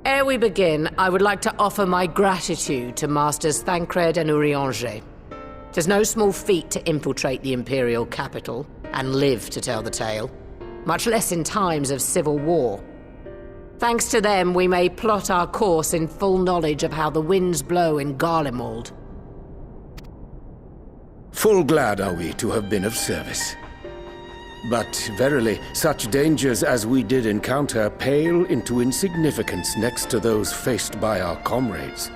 Ere we begin, I would like to offer my gratitude to Masters Thancred and Urianger. 'Tis no small feat to infiltrate the Imperial capital and live to tell the tale, much less in times of civil war. Thanks to them, we may plot our course in full knowledge of how the winds blow in Garlemald. Full glad are we to have been of service. But verily, such dangers as we did encounter pale into insignificance next to those faced by our comrades.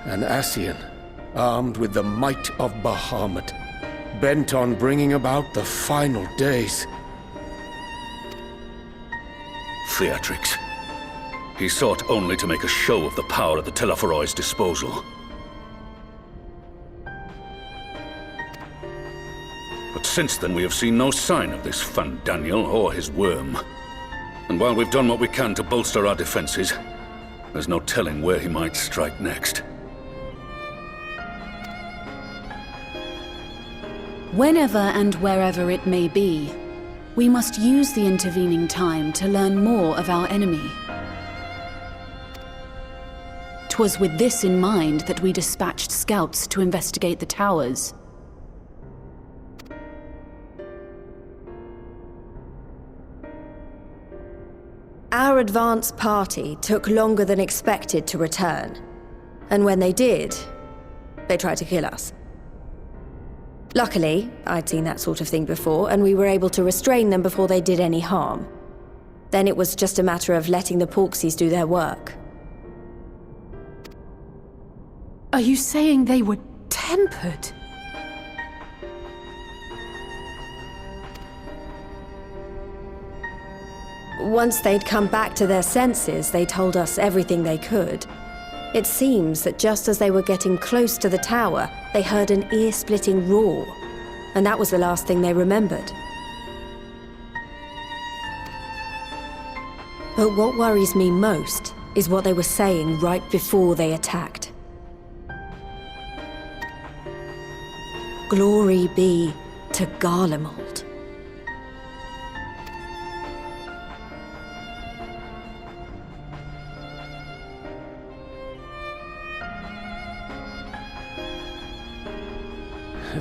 An Ascian, armed with the might of Bahamut, bent on bringing about the final days. Theatrix. He sought only to make a show of the power at the Telophoroid's disposal. But since then we have seen no sign of this Fandaniel or his worm. And while we've done what we can to bolster our defenses, there's no telling where he might strike next. Whenever and wherever it may be, we must use the intervening time to learn more of our enemy. 'Twas with this in mind that we dispatched scouts to investigate the towers. Our advance party took longer than expected to return. And when they did, they tried to kill us. Luckily, I'd seen that sort of thing before, and we were able to restrain them before they did any harm. Then it was just a matter of letting the Porksies do their work. Are you saying they were tempered? Once they'd come back to their senses, they told us everything they could. It seems that just as they were getting close to the tower, they heard an ear-splitting roar, and that was the last thing they remembered. But what worries me most is what they were saying right before they attacked. Glory be to Garlemald.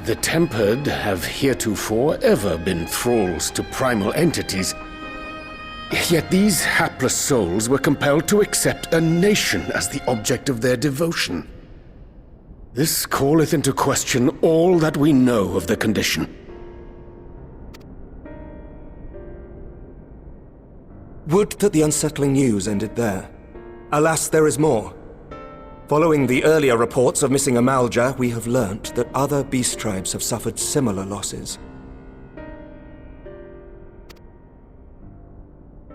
The Tempered have heretofore ever been thralls to primal entities. Yet these hapless souls were compelled to accept a nation as the object of their devotion. This calleth into question all that we know of the condition. Would that the unsettling news ended there. Alas, there is more. Following the earlier reports of missing Amalja, we have learnt that other beast tribes have suffered similar losses.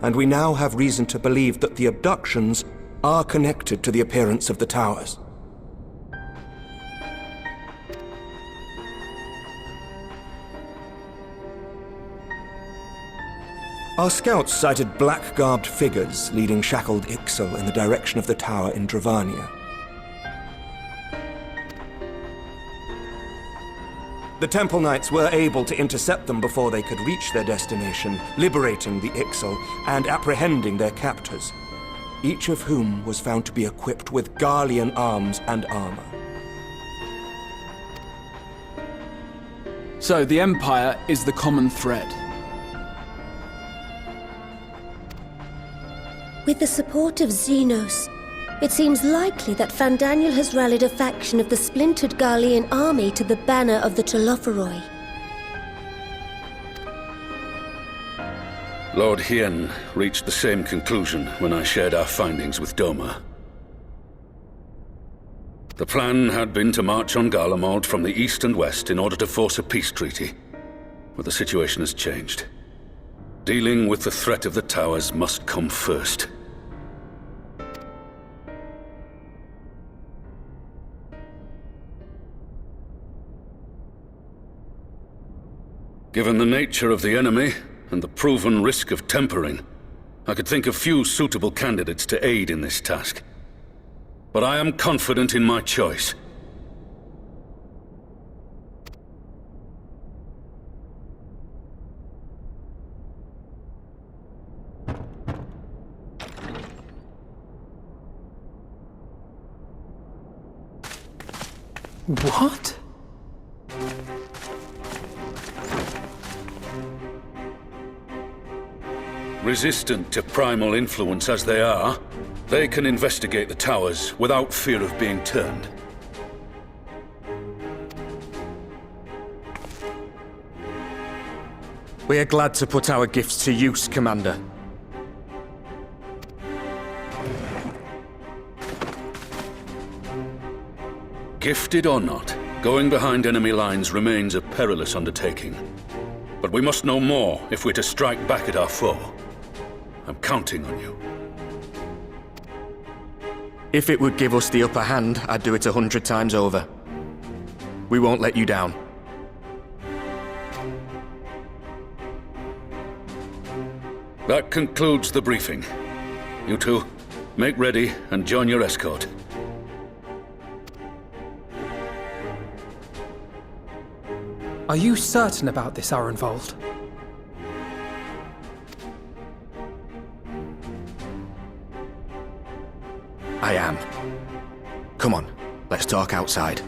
And we now have reason to believe that the abductions are connected to the appearance of the towers. Our scouts sighted black-garbed figures leading shackled Ixal in the direction of the tower in Dravania. The Temple Knights were able to intercept them before they could reach their destination, liberating the Ixal and apprehending their captors, each of whom was found to be equipped with Garlean arms and armor. So the Empire is the common thread. With the support of Xenos, it seems likely that Fandaniel has rallied a faction of the splintered Garlean army to the banner of the Telophoroi. Lord Hien reached the same conclusion when I shared our findings with Doma. The plan had been to march on Garlemald from the east and west in order to force a peace treaty, but the situation has changed. Dealing with the threat of the towers must come first. Given the nature of the enemy and the proven risk of tempering, I could think of few suitable candidates to aid in this task. But I am confident in my choice. What? Resistant to primal influence as they are, they can investigate the towers without fear of being turned. We are glad to put our gifts to use, Commander. Gifted or not, going behind enemy lines remains a perilous undertaking. But we must know more if we're to strike back at our foe. I'm counting on you. If it would give us the upper hand, I'd do it 100 times over. We won't let you down. That concludes the briefing. You two, make ready and join your escort. Are you certain about this, Arenvold? I am. Come on, let's talk outside.